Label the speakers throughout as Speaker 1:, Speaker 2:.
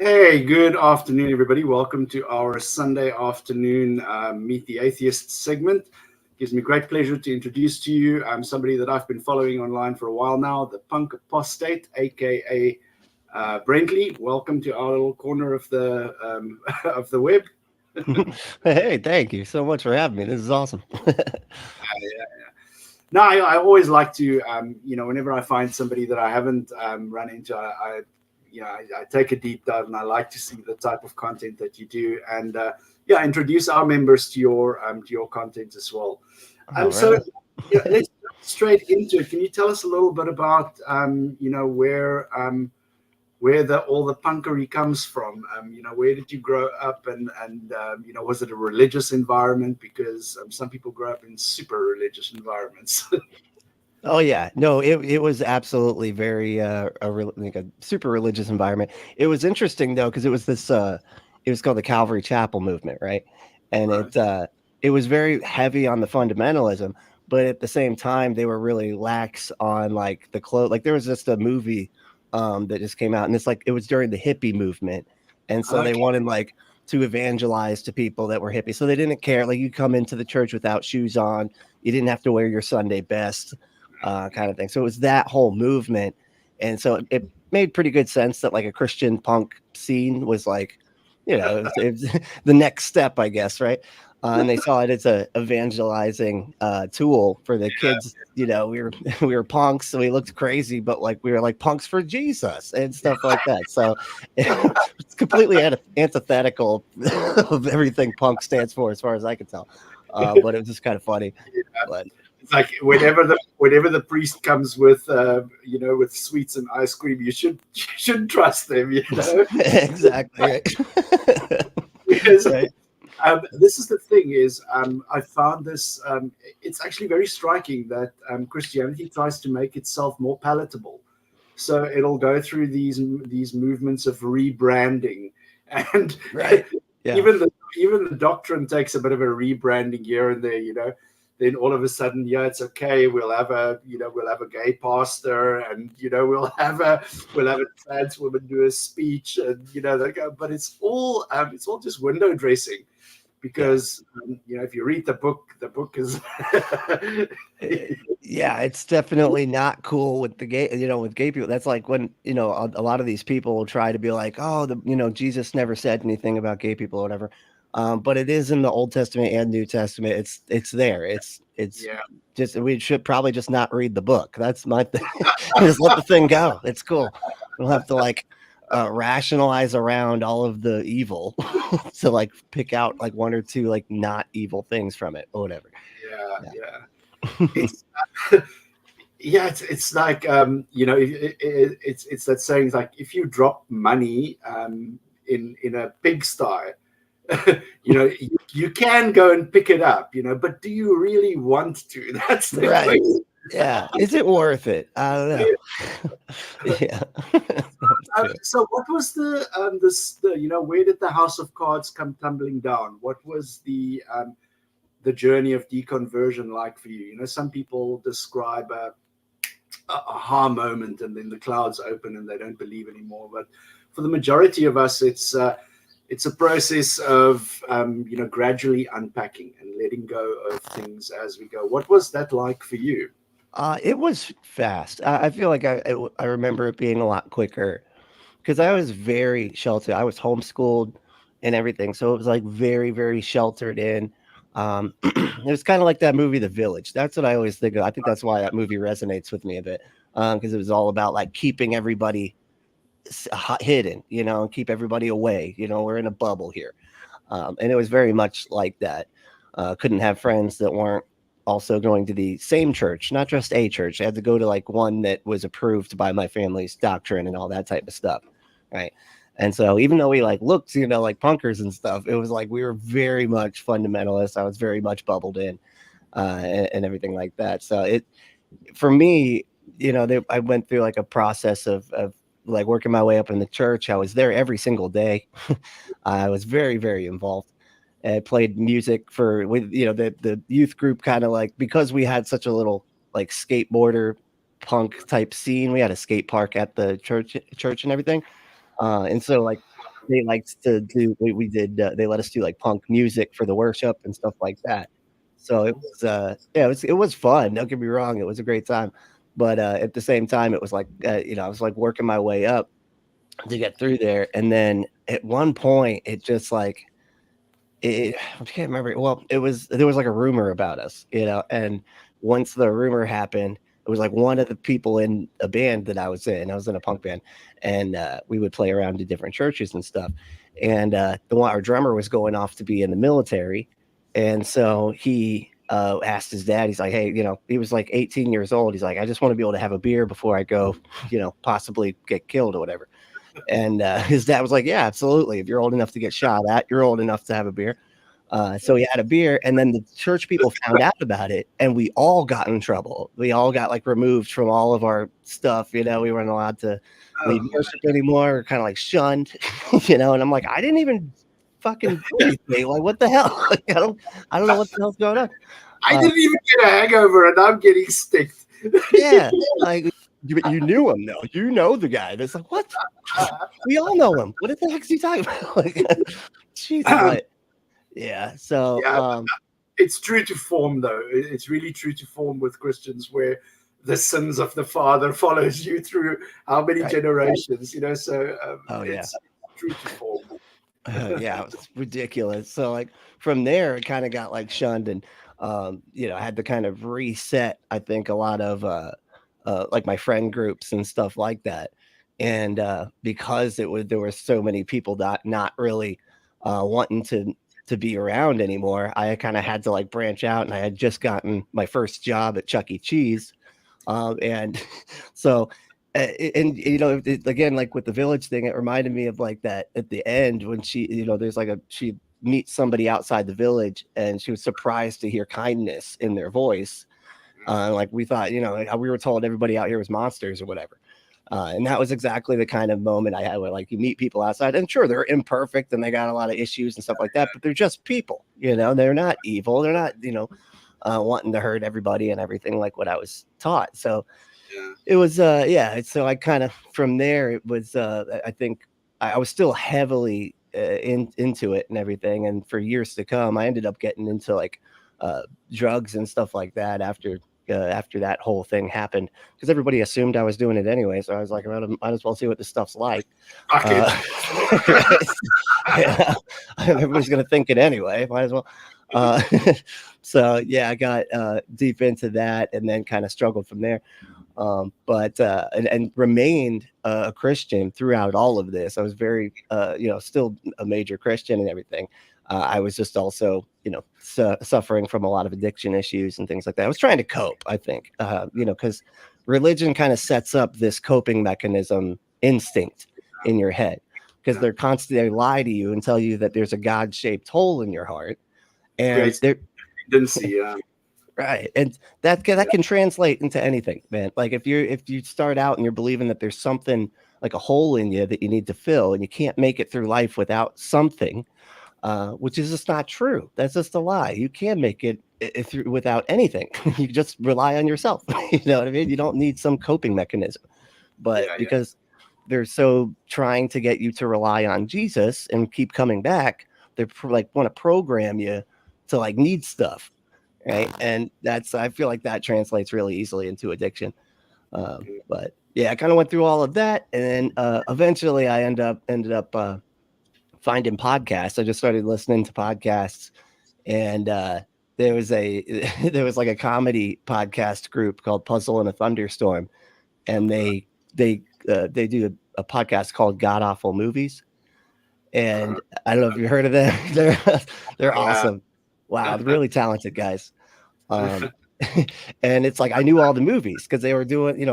Speaker 1: Hey, good afternoon, everybody. Welcome to our Sunday afternoon Meet the Atheists segment. Gives me great pleasure to introduce to you somebody that I've been following online for a while now, the Punk Apostate, aka Brentley. Welcome to our little corner of the of the web.
Speaker 2: Hey, thank you so much for having me. This is awesome.
Speaker 1: No, I always like to, whenever I find somebody that I haven't run into, I take a deep dive and I like to see the type of content that you do, and introduce our members to your content as well.
Speaker 2: Oh, right
Speaker 1: So
Speaker 2: on.
Speaker 1: yeah, let's jump straight into it. Can you tell us a little bit about, where the all the punkery comes from? Where did you grow up, and was it a religious environment? Because some people grow up in super religious environments.
Speaker 2: Oh yeah, no, it was absolutely very like a super religious environment. It was interesting though because it was called the Calvary Chapel movement, right? And
Speaker 1: Right.
Speaker 2: it was very heavy on the fundamentalism, but at the same time they were really lax on like the clothes. Like there was just a movie that just came out, and it's like it was during the hippie movement, and so they
Speaker 1: Okay.
Speaker 2: wanted like to evangelize to people that were hippie, so they didn't care. Like you come into the church without shoes on, you didn't have to wear your Sunday best kind of thing. So it was that whole movement, and so it made pretty good sense that like a Christian punk scene was like, it was the next step, I guess, right? And they saw it as a evangelizing tool for the kids. You know, we were we were punks, so we looked crazy, but like we were like punks for Jesus and stuff like that. So it's completely antithetical of everything punk stands for, as far as I can tell. But it was just kind of funny. But
Speaker 1: It's like whenever the priest comes with with sweets and ice cream, you should trust them,
Speaker 2: exactly right.
Speaker 1: because
Speaker 2: Right.
Speaker 1: this is the thing is I found this it's actually very striking that Christianity tries to make itself more palatable. So it'll go through these movements of rebranding, and
Speaker 2: Right. Yeah.
Speaker 1: even the even the doctrine takes a bit of a rebranding here and there. Then all of a sudden, yeah, it's okay. We'll have a gay pastor, and we'll have a trans woman do a speech, and but it's all just window dressing,
Speaker 2: Yeah.
Speaker 1: because if you read the book is
Speaker 2: Yeah, it's definitely not cool with the gay, with gay people. That's like when, a lot of these people will try to be like, oh, Jesus never said anything about gay people or whatever. But it is in the Old Testament and New Testament. It's there. It's
Speaker 1: yeah.
Speaker 2: just we should probably just not read the book. That's my thing. Just let the thing go. It's cool. We don't have to like rationalize around all of the evil to like pick out like one or two like not evil things from it or whatever.
Speaker 1: Yeah,
Speaker 2: Yeah.
Speaker 1: yeah. It's yeah, it's like it's that saying, it's like if you drop money in a pigsty, you can go and pick it up, but do you really want to? That's the
Speaker 2: Right.
Speaker 1: question.
Speaker 2: Yeah. Is it worth it? I don't know. Yeah. That's true.
Speaker 1: So what was where did the house of cards come tumbling down? What was the journey of deconversion like for you? Some people describe a aha moment, and then the clouds open and they don't believe anymore. But for the majority of us, it's a process of gradually unpacking and letting go of things as we go. What was that like for you?
Speaker 2: It was fast. I feel like I remember it being a lot quicker because I was very sheltered. I was homeschooled and everything, so it was like very, very sheltered in. It was kind of like that movie, The Village. That's what I always think of. I think that's why that movie resonates with me a bit, because it was all about like keeping everybody hidden, and keep everybody away. We're in a bubble here, and it was very much like that. Couldn't have friends that weren't also going to the same church, not just a church. I had to go to like one that was approved by my family's doctrine and all that type of stuff, right? And so even though we like looked, like punkers and stuff, it was like we were very much fundamentalists. I was very much bubbled in, and everything like that. So it for me, I went through like a process of like working my way up in the church. I was there every single day. I was very, very involved. I played music for with the youth group, kind of like because we had such a little like skateboarder punk type scene. We had a skate park at the church and everything. And so like they liked to do. We did. They let us do like punk music for the worship and stuff like that. So it was, yeah, it was fun. Don't get me wrong, it was a great time. But at the same time, it was like, I was like working my way up to get through there, and then at one point, it just like I can't remember. Well, there was like a rumor about us, and once the rumor happened, it was like one of the people in a band that I was in. I was in a punk band, and we would play around to different churches and stuff. And our drummer was going off to be in the military, and so he asked his dad. He's like, "Hey, he was like 18 years old. He's like, I just want to be able to have a beer before I go, possibly get killed or whatever." And his dad was like, "Yeah, absolutely. If you're old enough to get shot at, you're old enough to have a beer." So he had a beer, and then the church people found out about it, and we all got in trouble. We all got like removed from all of our stuff. We weren't allowed to lead worship anymore. We're kind of like shunned, And I'm like, I didn't even fucking do anything. Like, what the hell? Like, I don't know what the hell's going on.
Speaker 1: I didn't even get a hangover, and I'm getting sticked.
Speaker 2: Yeah, like you knew him, though. You know the guy. That's like, what? We all know him. What the heck is he talking about? Like, jeez, yeah. So,
Speaker 1: it's true to form, though. It's really true to form with Christians, where the sins of the father follows you through how many generations, So, it's true to form.
Speaker 2: Yeah, it was ridiculous. So, like from there, it kind of got like shunned, and I had to kind of reset. I think a lot of like my friend groups and stuff like that, and because there were so many people not really wanting to be around anymore, I kind of had to like branch out, and I had just gotten my first job at Chuck E. Cheese, and so. Again, like with the village thing, it reminded me of like that at the end when she, there's like she meets somebody outside the village, and she was surprised to hear kindness in their voice. Like we thought, we were told everybody out here was monsters or whatever. And that was exactly the kind of moment I had where like you meet people outside, and sure, they're imperfect and they got a lot of issues and stuff like that, but they're just people, they're not evil. They're not, wanting to hurt everybody and everything like what I was taught. So it was, so I kind of, from there, it was, I think I was still heavily into it and everything. And for years to come, I ended up getting into like drugs and stuff like that after that whole thing happened, because everybody assumed I was doing it anyway. So I was like, I might as well see what this stuff's like. Yeah, everybody's going to think it anyway. Might as well. So yeah, I got deep into that, and then kind of struggled from there. But and remained a Christian throughout all of this. I was very, still a major Christian and everything. I was just also, suffering from a lot of addiction issues and things like that. I was trying to cope, I think, because religion kind of sets up this coping mechanism instinct in your head, because they're constantly lie to you and tell you that there's a God-shaped hole in your heart, and right, and that can translate into anything, man. Like if you start out and you're believing that there's something like a hole in you that you need to fill, and you can't make it through life without something, which is just not true. That's just a lie. You can make it without anything. You just rely on yourself. You know what I mean? You don't need some coping mechanism, but because they're so trying to get you to rely on Jesus and keep coming back, they like want to program you to like need stuff. Right. And I feel like that translates really easily into addiction. But yeah, I kind of went through all of that. And then eventually I ended up finding podcasts. I just started listening to podcasts, and there was like a comedy podcast group called Puzzle in a Thunderstorm. And they do a podcast called God Awful Movies. And I don't know if you heard of them. They're awesome. Wow. They're really talented guys. And it's like I knew all the movies because they were doing,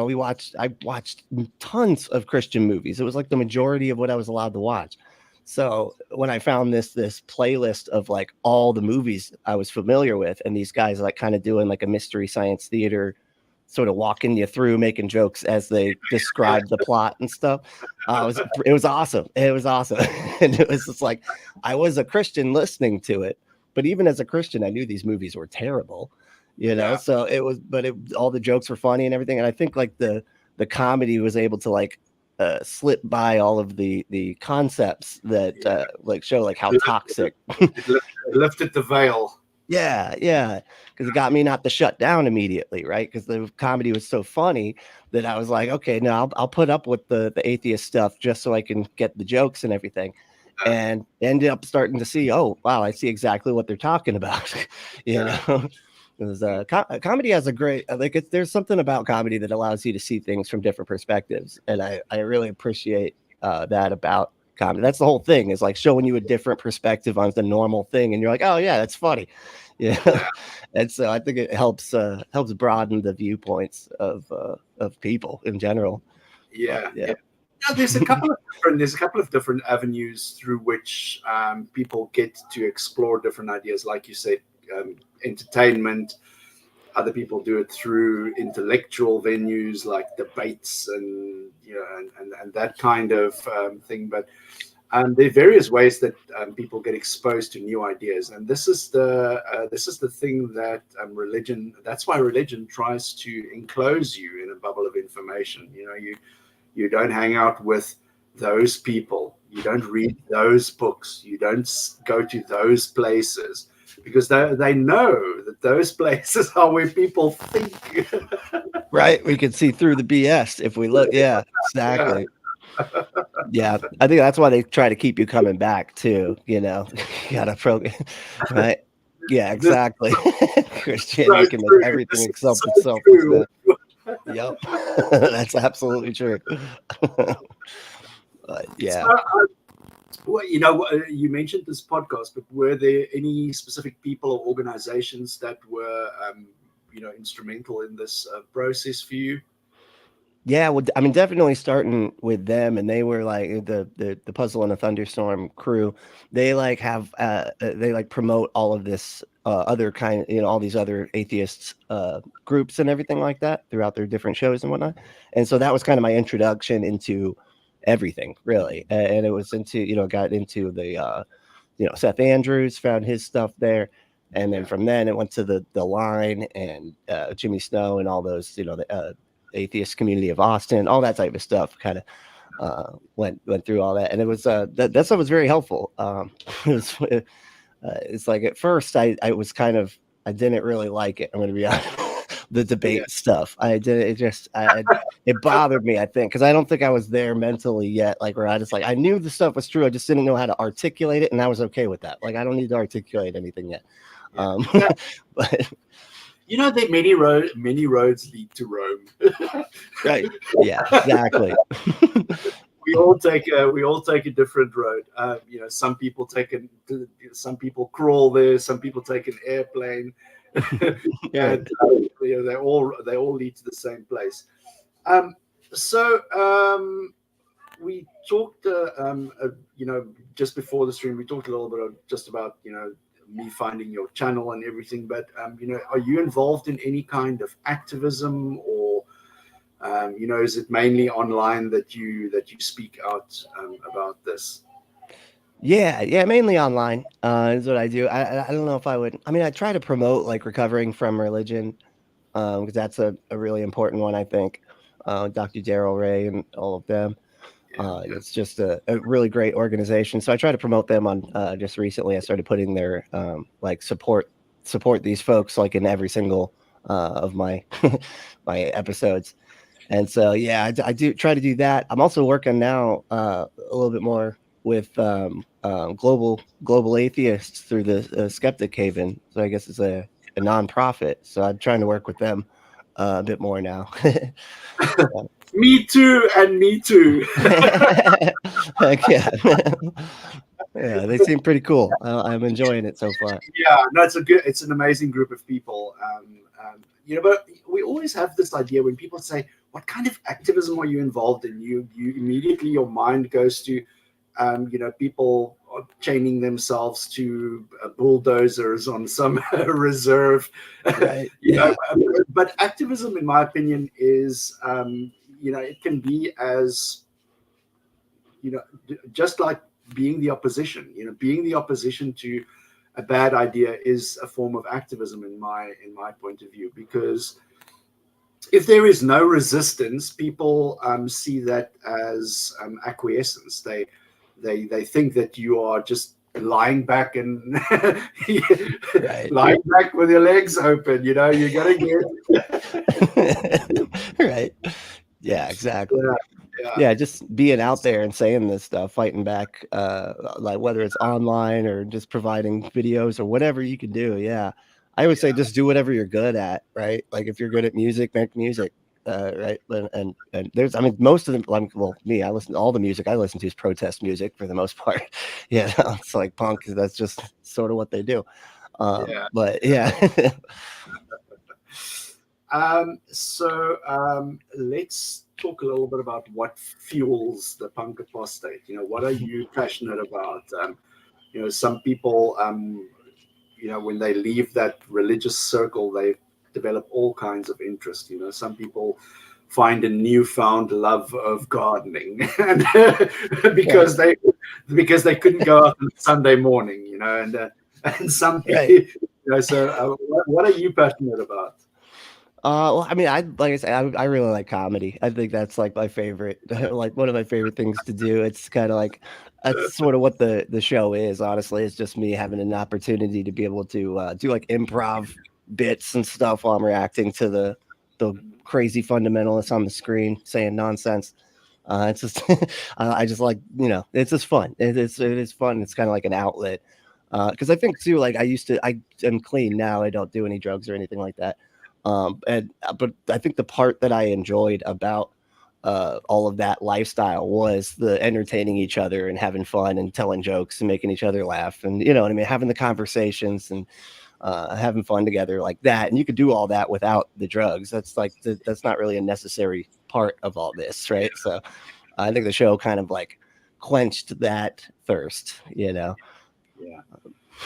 Speaker 2: I watched tons of Christian movies. It was like the majority of what I was allowed to watch. So when I found this playlist of like all the movies I was familiar with, and these guys like kind of doing like a mystery science theater, sort of walking you through, making jokes as they describe the plot and stuff. It was awesome. It was awesome. And it was just like, I was a Christian listening to it, but even as a Christian, I knew these movies were terrible, so it was, but all the jokes were funny and everything. And I think like the comedy was able to like slip by all of the concepts that like show like how toxic.
Speaker 1: It lifted the veil.
Speaker 2: Yeah, yeah, because it got me not to shut down immediately, right? Because the comedy was so funny that I was like, okay, no, I'll put up with the atheist stuff just so I can get the jokes and everything, and ended up starting to see, oh wow, I see exactly what they're talking about, you know. It was comedy has a great there's something about comedy that allows you to see things from different perspectives, and I really appreciate that about comedy. That's the whole thing, is like showing you a different perspective on the normal thing, and you're like, oh yeah, that's funny. Yeah. And so I think it helps broaden the viewpoints of people in general. But
Speaker 1: Yeah,
Speaker 2: yeah.
Speaker 1: yeah. Now, there's a couple of different avenues through which people get to explore different ideas. Like you said, entertainment. Other people do it through intellectual venues like debates and and that kind of thing. But there are various ways that people get exposed to new ideas, and this is the thing that religion. That's why religion tries to enclose you in a bubble of information. You don't hang out with those people. You don't read those books. You don't go to those places because they know that those places are where people think.
Speaker 2: Right. We can see through the BS if we look. Yeah, exactly. Yeah. I think that's why they try to keep you coming back too, you know. You gotta program, right? Yeah,
Speaker 1: This is
Speaker 2: exactly.
Speaker 1: so
Speaker 2: Christianity can make
Speaker 1: true.
Speaker 2: everything
Speaker 1: This is
Speaker 2: exalt
Speaker 1: so
Speaker 2: itself
Speaker 1: true.
Speaker 2: instead. Yep. That's absolutely true.
Speaker 1: So,
Speaker 2: Yeah.
Speaker 1: well, you mentioned this podcast, but were there any specific people or organizations that were, instrumental in this process for you?
Speaker 2: Yeah, well, I mean, definitely starting with them, and they were like the Puzzle and a Thunderstorm crew. They like have they like promote all of this other kind, all these other atheists groups and everything like that throughout their different shows and whatnot. And so that was kind of my introduction into everything, really. And it was into got into the Seth Andrews, found his stuff there. And then
Speaker 1: Yeah.
Speaker 2: from then it went to the Line and Jimmy Snow and all those, the atheist community of Austin, all that type of stuff. Kind of went through all that, and it was that stuff was very helpful. It was, it's like at first I was kind of, I didn't really like it. I'm going to be honest. The
Speaker 1: Yeah.
Speaker 2: debate stuff, I did it just it bothered me, I think, because I don't think I was there mentally yet, like where I just like, I knew the stuff was true, I just didn't know how to articulate it, and I was okay with that. Like, I don't need to articulate anything yet.
Speaker 1: Yeah.
Speaker 2: But
Speaker 1: That many roads lead to Rome.
Speaker 2: right, yeah, exactly.
Speaker 1: We all take a different road. Some people some people crawl there. Some people take an airplane.
Speaker 2: Yeah.
Speaker 1: And they all lead to the same place. So we talked, just before the stream, we talked a little bit just about me finding your channel and everything. But are you involved in any kind of activism, or is it mainly online that you speak out about this?
Speaker 2: Yeah, mainly online is what I do. I don't know if I would. I mean, I try to promote like recovering from religion, because that's a really important one, I think. Dr. Daryl Ray and all of them. It's just a really great organization. So I try to promote them on. Just recently, I started putting their like support these folks like in every single of my my episodes. And so, yeah, I do try to do that. I'm also working now a little bit more with global atheists through the Skeptic Haven. So I guess it's a nonprofit. So I'm trying to work with them a bit more now.
Speaker 1: Me too, and me too.
Speaker 2: Heck yeah. Yeah, they seem pretty cool. I'm enjoying it so far.
Speaker 1: Yeah, no, it's an amazing group of people. But we always have this idea when people say, "What kind of activism are you involved in?" You immediately, your mind goes to, people chaining themselves to bulldozers on some reserve.
Speaker 2: Right. Yeah.
Speaker 1: But activism, in my opinion, is it can be as just like being the opposition. Being the opposition to a bad idea is a form of activism in my point of view, because if there is no resistance, people see that as acquiescence. They think that you are just lying back and
Speaker 2: Right.
Speaker 1: lying back with your legs open. You know, you're gonna get
Speaker 2: Right. Yeah, exactly.
Speaker 1: yeah,
Speaker 2: Yeah, just being out there and saying this stuff, fighting back, like whether it's online or just providing videos or whatever you can do. Yeah. I would say
Speaker 1: yeah,
Speaker 2: just do whatever you're good at, right? Like if you're good at music, make music. Right. And there's, I mean, most of them, like, well, me, I listen to all the music I listen to is protest music for the most part. Yeah. It's like punk. That's just sort of what they do.
Speaker 1: yeah.
Speaker 2: But yeah.
Speaker 1: So let's talk a little bit about what fuels the Punk Apostate. You know, what are you passionate about? You know, some people, you know, when they leave that religious circle, they develop all kinds of interest. You know, some people find a newfound love of gardening, and
Speaker 2: Right.
Speaker 1: because they couldn't go out on Sunday morning. You know, and some people,
Speaker 2: Right.
Speaker 1: you know. So, what are you passionate about?
Speaker 2: Well, I mean, like I said, I really like comedy. I think that's like my favorite, like one of my favorite things to do. It's kind of like that's sort of what the show is. Honestly, it's just me having an opportunity to be able to do like improv bits and stuff while I'm reacting to the crazy fundamentalists on the screen saying nonsense. It's just I just like, it's just fun. It is fun. It's kind of like an outlet. Because I think too, like I am clean now. I don't do any drugs or anything like that. But I think the part that I enjoyed about all of that lifestyle was the entertaining each other and having fun and telling jokes and making each other laugh, and you know what I mean, having the conversations and having fun together like that. And you could do all that without the drugs. That's like that's not really a necessary part of all this, right? So I think the show kind of like quenched that thirst.
Speaker 1: Yeah.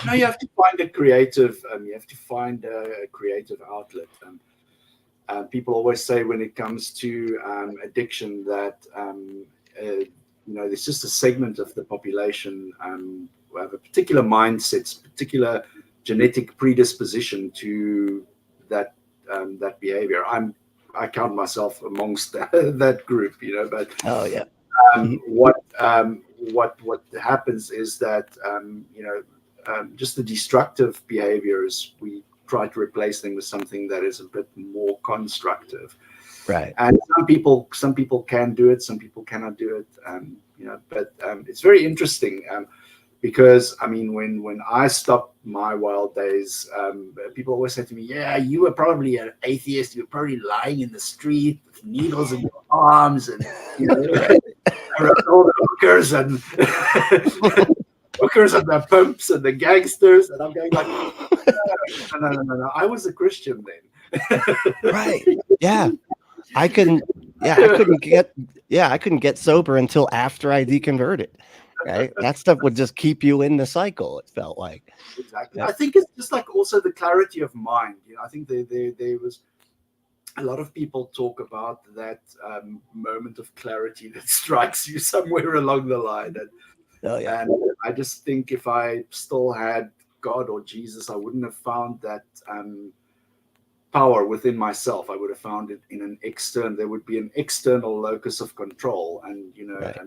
Speaker 1: No, you have to find a creative. You have to find a creative outlet. People always say when it comes to addiction that you know, there's just a segment of the population who have a particular mindset, particular genetic predisposition to that that behavior. I count myself amongst that group, you know. But
Speaker 2: Oh yeah.
Speaker 1: what happens is that you know, just the destructive behaviors, we try to replace them with something that is a bit more constructive.
Speaker 2: Right.
Speaker 1: And some people can do it, some people cannot do it. You know, but it's very interesting. Because I mean, when I stopped my wild days, people always say to me, "Yeah, you were probably an atheist. You were probably lying in the street with needles in your arms, and you know, around all the hookers and hookers and the pimps and the gangsters." And I'm going like, no. I was a Christian then.
Speaker 2: Right. Yeah. I couldn't I couldn't get sober until after I deconverted. Right. That stuff would just keep you in the cycle, it felt like.
Speaker 1: Exactly.
Speaker 2: Yeah.
Speaker 1: I think it's just like also the clarity of mind. You know, I think there was a lot of people talk about that moment of clarity that strikes you somewhere along the line.
Speaker 2: Oh yeah.
Speaker 1: And I just think if I still had God or Jesus, I wouldn't have found that power within myself. I would have found it in an external. There would be an external locus of control, and you know,
Speaker 2: Right.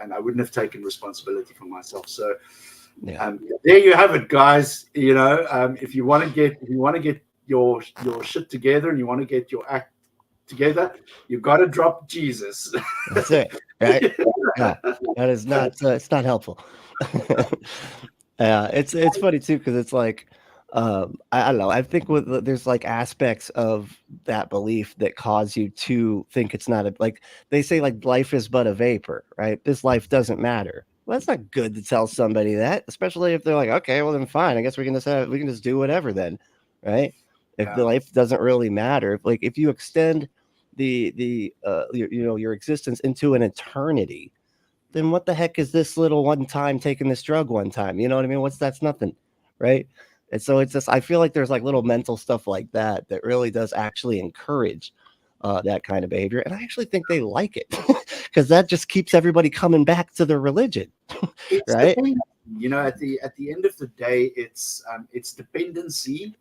Speaker 1: and I wouldn't have taken responsibility for myself. So
Speaker 2: Yeah.
Speaker 1: there you have it, guys. You know, if you want to get your shit together and you want to get your act together, you got to drop Jesus.
Speaker 2: That's it. Right. Yeah. That is not it's not helpful. Yeah, it's funny too because it's like I don't know. I think there's like aspects of that belief that cause you to think it's not like they say like life is but a vapor, right? This life doesn't matter. Well, that's not good to tell somebody that, especially if they're like, okay, well then fine. I guess we can just do whatever then, right? If the
Speaker 1: Yeah,
Speaker 2: life doesn't really matter, like if you extend the your existence into an eternity, then what the heck is this little one time taking this drug one time? You know what I mean? That's nothing, right? And so it's just I feel like there's like little mental stuff like that that really does actually encourage that kind of behavior, and I actually think they like it because that just keeps everybody coming back to the religion,
Speaker 1: it's
Speaker 2: right?
Speaker 1: dependent. You know, at the end of the day, it's dependency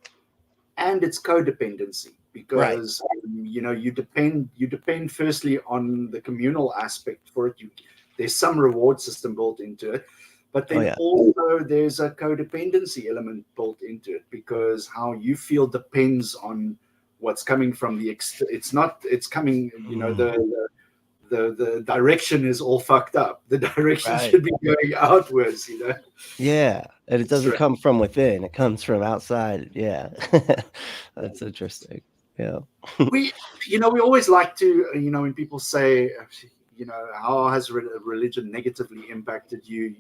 Speaker 1: and it's codependency, because you depend firstly on the communal aspect for it. There's some reward system built into it, but then also there's a codependency element built into it, because how you feel depends on what's coming from the it's coming, the direction is all fucked up. The direction should be going outwards,
Speaker 2: Yeah, and it doesn't come from within; it comes from outside. Yeah, that's interesting. Yeah,
Speaker 1: we always like to, when people say, how has religion negatively impacted you?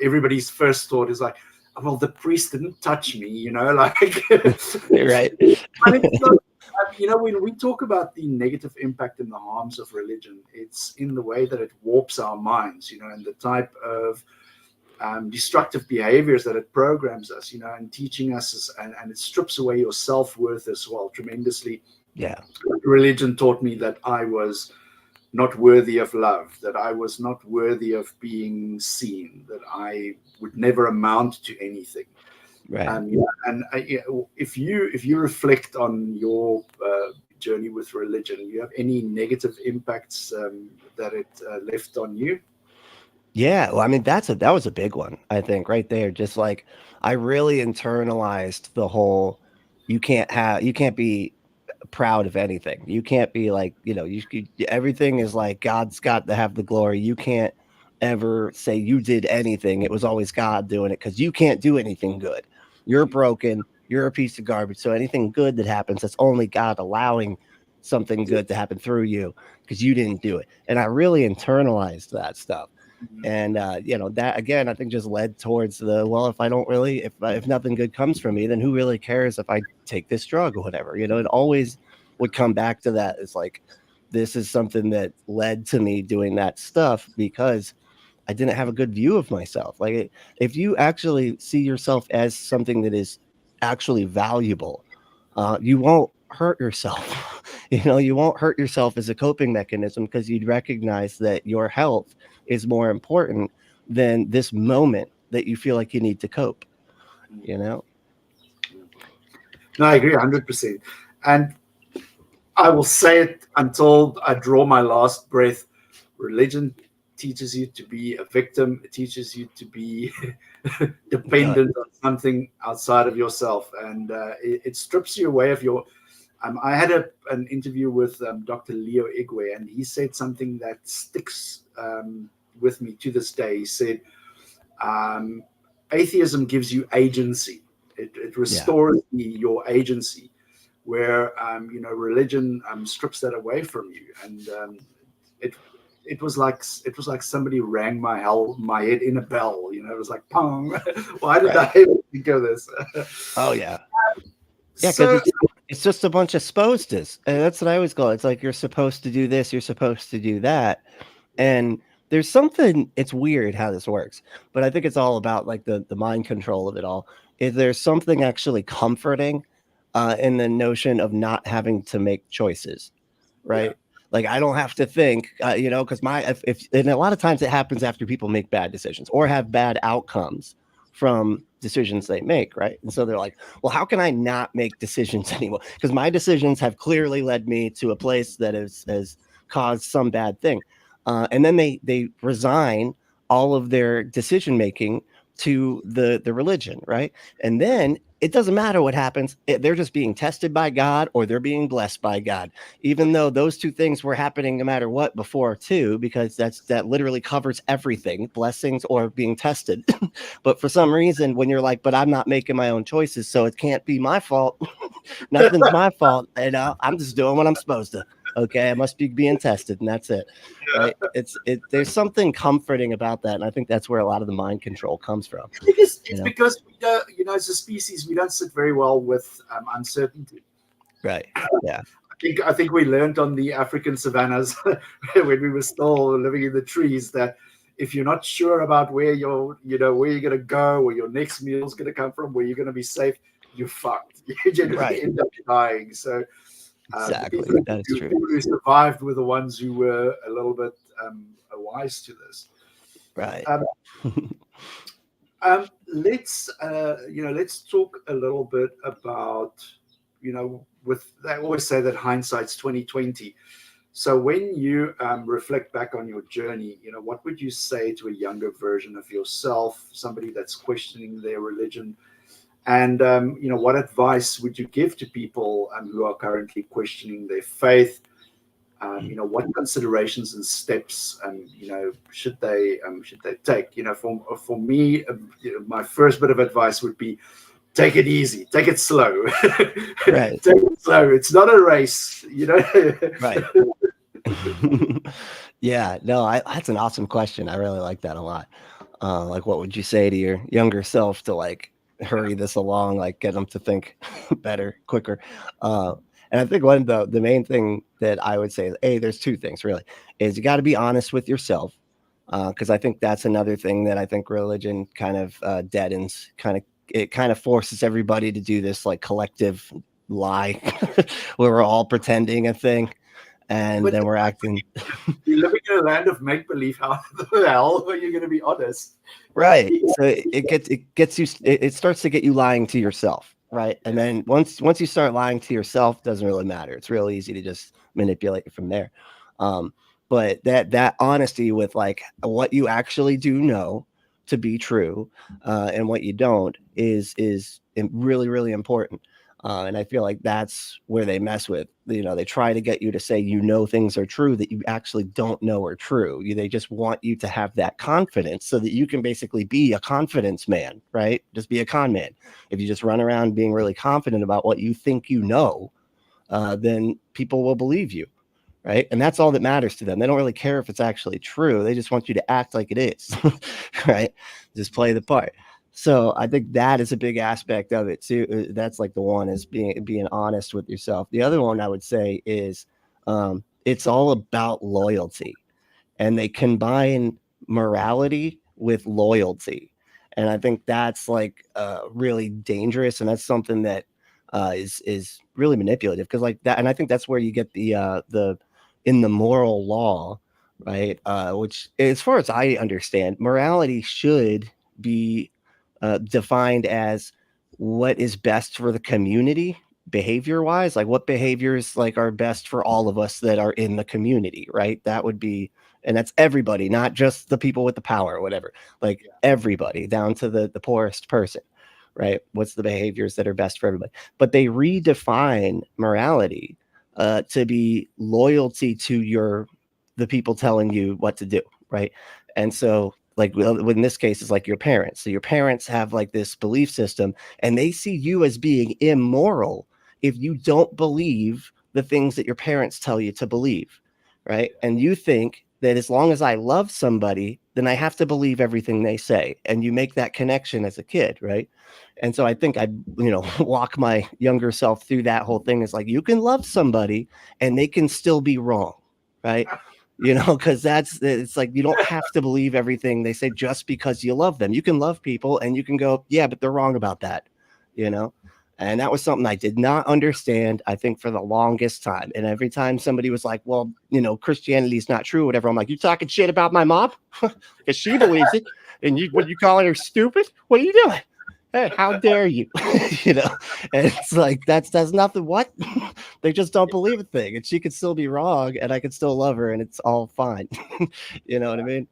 Speaker 1: Everybody's first thought is like, well, the priest didn't touch me, like.
Speaker 2: Right.
Speaker 1: But it's not, when we talk about the negative impact and the harms of religion, it's in the way that it warps our minds, and the type of destructive behaviors that it programs us, and teaching us, and it strips away your self-worth as well tremendously.
Speaker 2: Yeah.
Speaker 1: Religion taught me that I was not worthy of love, that I was not worthy of being seen, that I would never amount to anything.
Speaker 2: Right.
Speaker 1: If you reflect on your journey with religion, you have any negative impacts that it left on you?
Speaker 2: Yeah, well, I mean, that was a big one, I think, right there. Just like I really internalized the whole you can't be proud of anything. You can't be like, everything is like God's got to have the glory. You can't ever say you did anything. It was always God doing it, because you can't do anything good. You're broken. You're a piece of garbage. So anything good that happens, that's only God allowing something good to happen through you, because you didn't do it. And I really internalized that stuff. And that again, I think just led towards if I don't really, if nothing good comes from me, then who really cares if I take this drug or whatever? It always would come back to that. It's like, this is something that led to me doing that stuff, because I didn't have a good view of myself. Like, if you actually see yourself as something that is actually valuable, you won't hurt yourself. You won't hurt yourself as a coping mechanism, because you'd recognize that your health is more important than this moment that you feel like you need to cope.
Speaker 1: No, I agree 100%. And I will say it until I draw my last breath. Religion teaches you to be a victim. It teaches you to be dependent on something outside of yourself, and it strips you away of your. I had an interview with Dr. Leo Igwe, and he said something that sticks with me to this day. He said, atheism gives you agency. It restores your agency, where religion strips that away from you, and it was like somebody rang my head in a bell. It was like pong. Why did I ever think of this?
Speaker 2: Oh yeah. Yeah, because it's just a bunch of supposed tos. And that's what I always call it. It's like, you're supposed to do this, you're supposed to do that. And there's something, it's weird how this works, but I think it's all about like the mind control of it all. Is there's something actually comforting in the notion of not having to make choices, right? Yeah. Like, I don't have to think, because if and a lot of times it happens after people make bad decisions or have bad outcomes from decisions they make, right? And so they're like, well, how can I not make decisions anymore? Because my decisions have clearly led me to a place that has caused some bad thing. And then they resign all of their decision making to the religion, right? And then it doesn't matter what happens. They're just being tested by God, or they're being blessed by God, even though those two things were happening no matter what before too, because that literally covers everything, blessings or being tested. But for some reason, when you're like, but I'm not making my own choices, so it can't be my fault. Nothing's my fault. And I'm just doing what I'm supposed to. Okay, I must be being tested, and that's it. Right? There's something comforting about that, and I think that's where a lot of the mind control comes from.
Speaker 1: It's because we don't, as a species, we don't sit very well with uncertainty.
Speaker 2: Right. Yeah.
Speaker 1: I think we learned on the African savannas when we were still living in the trees that if you're not sure about where you're going to go, where your next meal is going to come from, where you're going to be safe, you're fucked. You generally end up dying. So
Speaker 2: exactly, that is true.
Speaker 1: People who survived were the ones who were a little bit wise to this.
Speaker 2: Right.
Speaker 1: Let's talk a little bit about they always say that hindsight's 2020. So when you reflect back on your journey, what would you say to a younger version of yourself, somebody that's questioning their religion? And, what advice would you give to people who are currently questioning their faith? What considerations and steps, should they take? For me, my first bit of advice would be take it easy, take it slow.
Speaker 2: Right.
Speaker 1: Take it slow. It's not a race,
Speaker 2: Right. Yeah, no, that's an awesome question. I really like that a lot. Like, what would you say to your younger self to like hurry this along, like get them to think better, quicker? And I think one of the main thing that I would say is, hey, there's two things really, is you got to be honest with yourself, because I think that's another thing that I think religion kind of deadens, it kind of forces everybody to do this like collective lie where we're all pretending a thing and
Speaker 1: But
Speaker 2: then we're acting
Speaker 1: you're living in a land of make believe. How the hell are you going to be honest?
Speaker 2: right. So it starts to get you lying to yourself, right? And then once you start lying to yourself, it doesn't really matter. It's real easy to just manipulate from there. But that honesty with like what you actually do know to be true, and what you don't is really, really important. And I feel like that's where they mess with, they try to get you to say, things are true that you actually don't know are true. They just want you to have that confidence so that you can basically be a confidence man, right? Just be a con man. If you just run around being really confident about what you think then people will believe you. Right. And that's all that matters to them. They don't really care if it's actually true. They just want you to act like it is. Right. Just play the part. So I think that is a big aspect of it too. That's like the one is being honest with yourself. The other one I would say is it's all about loyalty, and they combine morality with loyalty. And I think that's like really dangerous. And that's something that is really manipulative, because like that. And I think that's where you get the in the moral law, right? Which, as far as I understand, morality should be defined as what is best for the community behavior wise, like what behaviors like are best for all of us that are in the community, right? That would be, and that's everybody, not just the people with the power or whatever, like everybody down to the poorest person, right? What's the behaviors that are best for everybody? But they redefine morality to be loyalty to the people telling you what to do, right? And so like in this case is like your parents. So your parents have like this belief system, and they see you as being immoral if you don't believe the things that your parents tell you to believe, right? And you think that as long as I love somebody, then I have to believe everything they say. And you make that connection as a kid, right? And so I think I'd, walk my younger self through that whole thing. Is like, you can love somebody and they can still be wrong, right? Because it's like, you don't have to believe everything they say just because you love them. You can love people and you can go, yeah, but they're wrong about that, and that was something I did not understand, I think, for the longest time. And every time somebody was like, well, Christianity is not true, whatever, I'm like, you talking shit about my mom? Because she believes it. And you calling her stupid? What are you doing? Hey, how dare you? And it's like, that's nothing. What? They just don't believe a thing, and she could still be wrong, and I could still love her, and it's all fine. You know what I mean?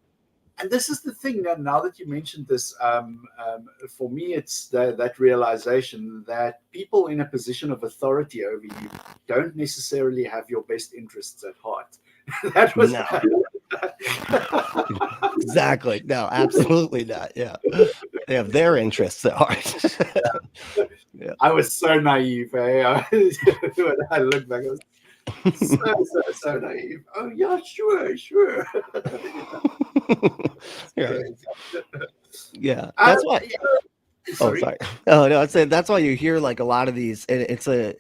Speaker 1: And this is the thing. Now that you mentioned this, for me, it's that realization that people in a position of authority over you don't necessarily have your best interests at heart. That was
Speaker 2: no. Exactly. No, absolutely not. Yeah. They have their interests at heart.
Speaker 1: Yeah. I was so naive. Eh? When I look back, I was so naive. Oh yeah, sure.
Speaker 2: Yeah, that's why.
Speaker 1: Sorry.
Speaker 2: Oh, sorry. Oh no, I'd say that's why you hear like a lot of these. It's a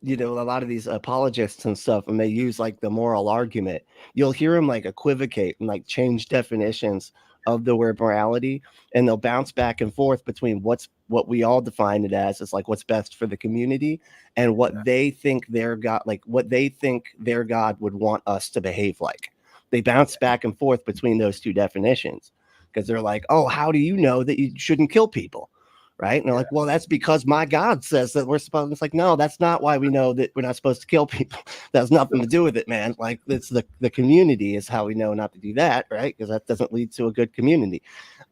Speaker 2: lot of these apologists and stuff, and they use like the moral argument. You'll hear them like equivocate and like change definitions of the word morality, and they'll bounce back and forth between what we all define it as is like what's best for the community, and what they think their God, like what they think their God would want us to behave like. They bounce back and forth between those two definitions, because they're like, oh, how do you know that you shouldn't kill people? right? And they're like, well, that's because my God says that we're supposed. It's like, no, that's not why we know that we're not supposed to kill people. That has nothing to do with it, man. Like, it's the community is how we know not to do that, right? Because that doesn't lead to a good community.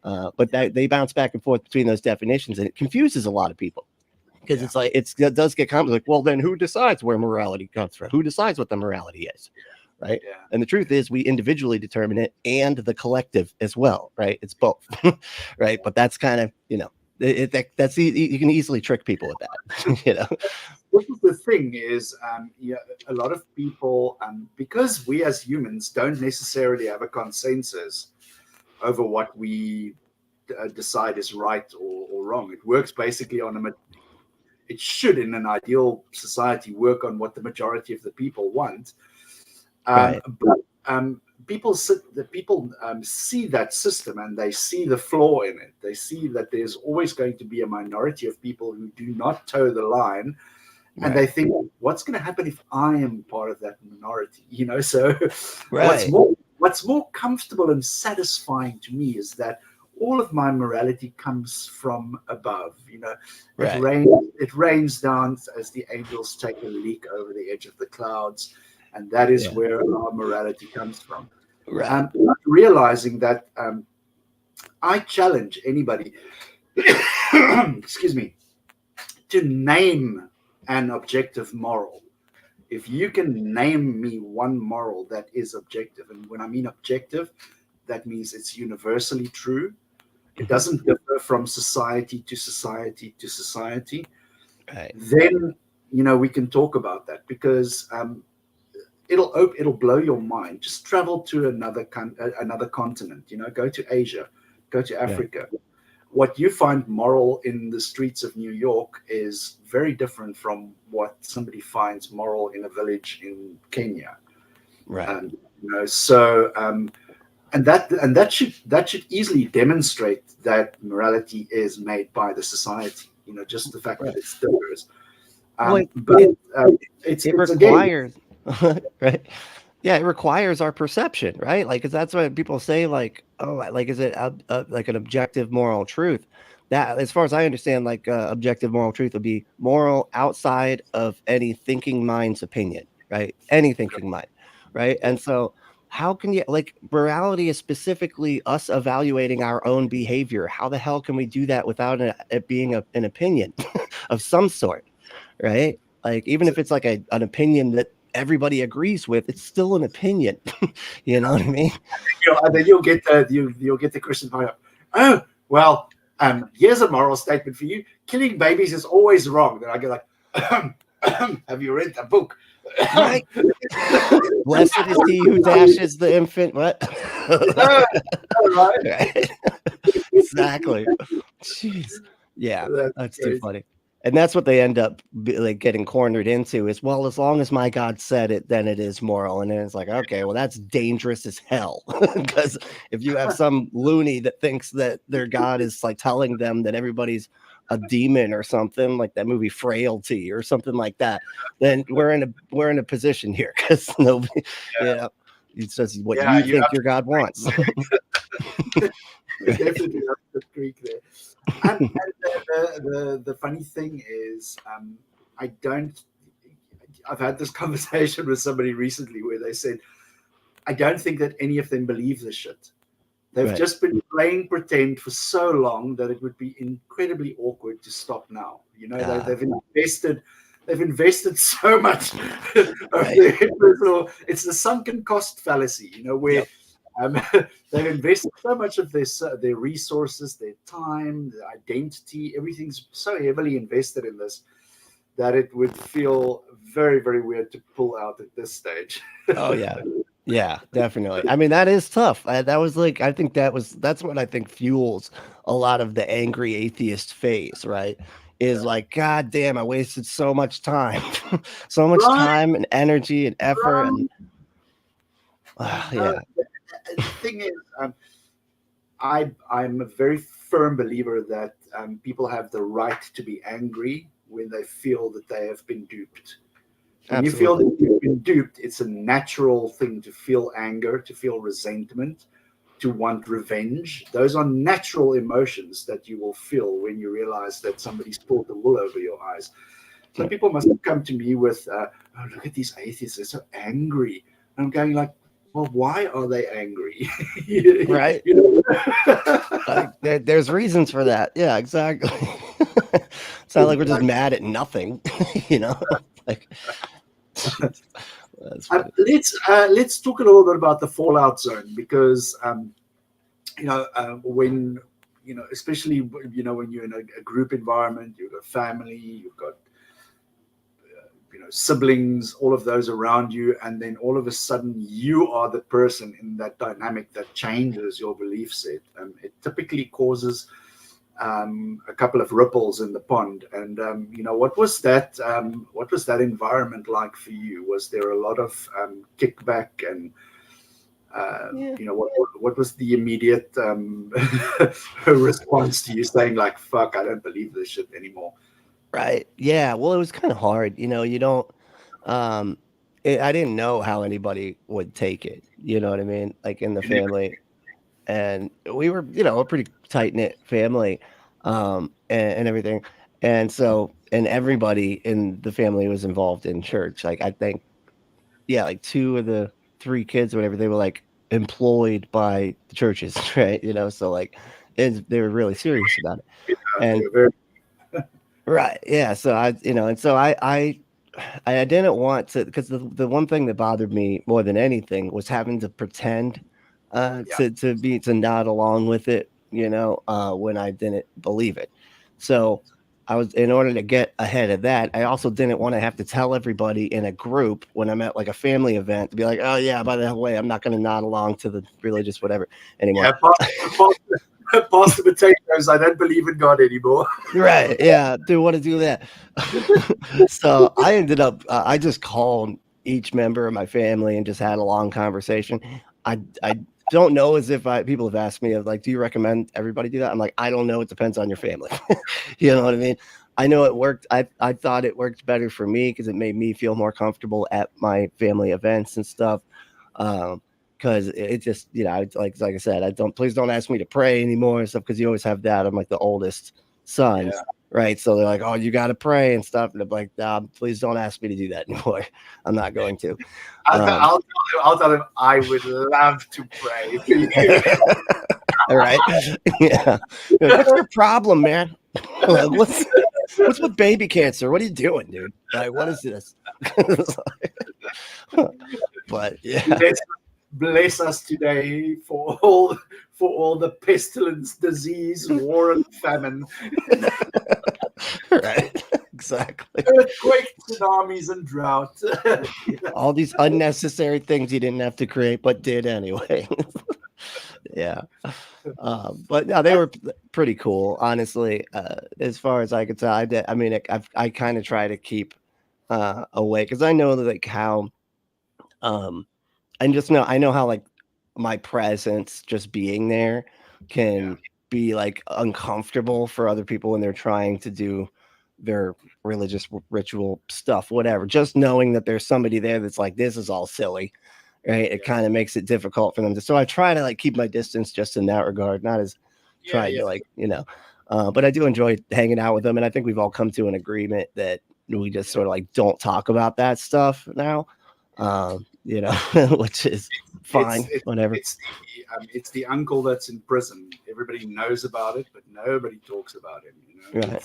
Speaker 2: But they bounce back and forth between those definitions, and it confuses a lot of people. Because it's like it does get complicated. Like, well, then who decides where morality comes from? Who decides what the morality is, right?
Speaker 1: Yeah.
Speaker 2: And the truth is, we individually determine it, and the collective as well, right? It's both, right? But that's kind of that's you can easily trick people with that,
Speaker 1: This is the thing is, a lot of people, because we as humans don't necessarily have a consensus over what we decide is right or wrong. It works basically on it should, in an ideal society, work on what the majority of the people want.
Speaker 2: Right.
Speaker 1: But people see that system, and they see the flaw in it. They see that there's always going to be a minority of people who do not toe the line, and they think, what's going to happen if I am part of that minority? So
Speaker 2: Right.
Speaker 1: what's more comfortable and satisfying to me is that all of my morality comes from above.
Speaker 2: Right.
Speaker 1: It rains down as the angels take a leak over the edge of the clouds, and that is where our morality comes from.
Speaker 2: Right.
Speaker 1: Realizing that I challenge anybody, excuse me, to name an objective moral. If you can name me one moral that is objective, and when I mean objective, that means it's universally true. It doesn't differ from society to society to society.
Speaker 2: Right.
Speaker 1: Then we can talk about that, because it'll blow your mind. Just travel to another continent. Go to Asia, go to Africa. Right. What you find moral in the streets of New York is very different from what somebody finds moral in a village in Kenya.
Speaker 2: Right.
Speaker 1: And that should easily demonstrate that morality is made by the society. Just the fact that it differs.
Speaker 2: It requires, right? Yeah, it requires our perception, right? Like, 'cause that's what people say. Like, oh, like, is it like an objective moral truth? That, as far as I understand, like, objective moral truth would be moral outside of any thinking mind's opinion, right? Any thinking mind, right? And so, how can you, like, morality is specifically us evaluating our own behavior. How the hell can we do that without it being an opinion of some sort, right? Like, even if it's like an opinion that everybody agrees with, it's still an opinion. You know what I mean?
Speaker 1: And then you'll get the Christian part up. Oh, well, here's a moral statement for you: killing babies is always wrong. Then I go like, have you read the book?
Speaker 2: Right. Blessed is he who dashes the infant. What? Right. Exactly. Jeez. Yeah, that's too funny. And that's what they end up like getting cornered into is, well, as long as my God said it, then it is moral. And then it's like, okay, well, that's dangerous as hell. Because if you have some loony that thinks that their God is like telling them that everybody's a demon or something, like that movie Frailty or something like that, then we're in a position here, because nobody, it's just what you think your God wants.
Speaker 1: Definitely up the creek there. And the funny thing is, I've had this conversation with somebody recently where they said, I don't think that any of them believe this shit. They've just been playing pretend for so long that it would be incredibly awkward to stop now. They've invested so much of their personal. It's the sunken cost fallacy, where they've invested so much of their resources, their time, their identity. Everything's so heavily invested in this that it would feel very, very weird to pull out at this stage.
Speaker 2: Oh yeah. Yeah, definitely. I mean, that is tough. That was like, I think that's what I think fuels a lot of the angry atheist phase, right? Is like, God damn, I wasted so much time, so much time and energy and effort. And
Speaker 1: the thing is, I'm a very firm believer that people have the right to be angry when they feel that they have been duped. When you feel that you've been duped, it's a natural thing to feel anger, to feel resentment. to want revenge. Those are natural emotions that you will feel when you realize that somebody's pulled the wool over your eyes. So people must have come to me with, oh, look at these atheists, they're so angry. And I'm going like, well, why are they angry?
Speaker 2: Right.
Speaker 1: You know?
Speaker 2: Like, there's reasons for that. Yeah, exactly. It's not like we're just mad at nothing, you know? Like, that's funny.
Speaker 1: Let's talk a little bit about the fallout zone, because when especially when you're in a group environment, you've got family, you've got siblings, all of those around you, and then all of a sudden you are the person in that dynamic that changes your belief set. It typically causes a couple of ripples in the pond. And what was that environment like for you? Was there a lot of kickback, and what was the immediate response to you saying like, fuck, I don't believe this shit anymore?
Speaker 2: Right. Yeah. Well, it was kind of hard. You don't, um, I didn't know how anybody would take it. You know what I mean? Like in the family. And we were, a pretty tight knit family, and everything. And so, and everybody in the family was involved in church. Like, I think, yeah, like two of the three kids or whatever, they were like employed by the churches, right? So like, they were really serious about it. And right, yeah. So and so I didn't want to, because the one thing that bothered me more than anything was having to pretend to nod along with it, when I didn't believe it. So in order to get ahead of that, I also didn't want to have to tell everybody in a group when I'm at like a family event to be like, oh yeah, by the way, I'm not going to nod along to the religious whatever anymore.
Speaker 1: Yeah, pass the potatoes. I don't believe in God anymore.
Speaker 2: Right. Yeah. Do want to do that. So I ended up, I just called each member of my family and just had a long conversation. I don't know, as if people have asked me, like, do you recommend everybody do that? I'm like, I don't know. It depends on your family. You know what I mean? I know it worked. I thought it worked better for me because it made me feel more comfortable at my family events and stuff. Because it just, like I said, please don't ask me to pray anymore and stuff, because you always have that. I'm like the oldest son, right? So they're like, oh, you got to pray and stuff. And I'm like, nah, please don't ask me to do that anymore. I'm not going to.
Speaker 1: I'll tell him I would love to pray for you.
Speaker 2: All right. Yeah. What's your problem, man? Like, what's with baby cancer? What are you doing, dude? Like, what is this? But yeah.
Speaker 1: Bless us today for all the pestilence, disease, war, and famine.
Speaker 2: Right. Exactly.
Speaker 1: Earthquake, tsunamis, and drought.
Speaker 2: All these unnecessary things you didn't have to create, but did anyway. Yeah. But no, they were pretty cool, honestly. As far as I could tell, I kind of try to keep away, because I know like how I know how like my presence just being there can be like uncomfortable for other people when they're trying to do their religious ritual stuff, whatever. Just knowing that there's somebody there that's like, this is all silly, right? It kind of makes it difficult for them to. So I try to like keep my distance just in that regard, not as trying to like, but I do enjoy hanging out with them, and I think we've all come to an agreement that we just sort of like don't talk about that stuff now. Which is fine, whatever.
Speaker 1: It's the uncle that's in prison. Everybody knows about it, but nobody talks about him.
Speaker 2: Right.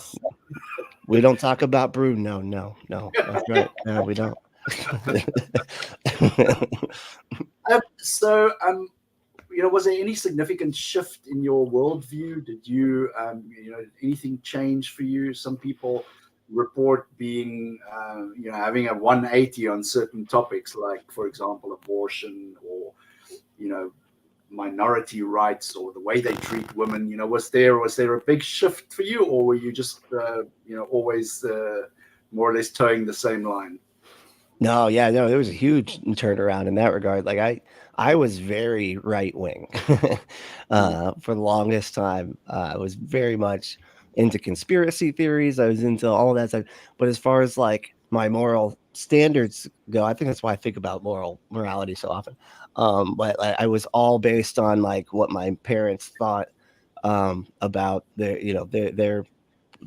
Speaker 2: We don't talk about brew. No. That's right. No, we don't.
Speaker 1: Was there any significant shift in your worldview? Did you, anything change for you? Some people report being, having a 180 on certain topics, like, for example, abortion, or, minority rights, or the way they treat women. Was there a big shift for you, or were you just, always more or less towing the same line?
Speaker 2: No, there was a huge turnaround in that regard. Like I was very right wing for the longest time. I was very much into conspiracy theories. I was into all that stuff. But as far as like my moral standards go, I think that's why I think about morality so often. But I was all based on like what my parents thought about their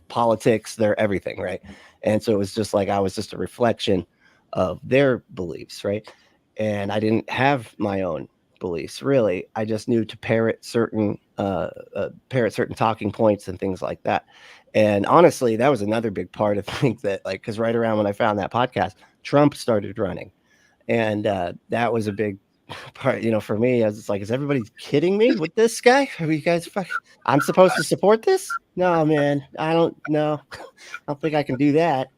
Speaker 2: politics, their everything, right? And so it was just like I was just a reflection of their beliefs, right? And I didn't have my own beliefs really. I just knew to parrot certain talking points and things like that. And honestly, that was another big part of things that like because right around when I found that podcast, Trump started running, and that was a big part. For me, I was just like, is everybody kidding me with this guy? Are you guys I'm supposed to support this? No, man, I don't know. I don't think I can do that.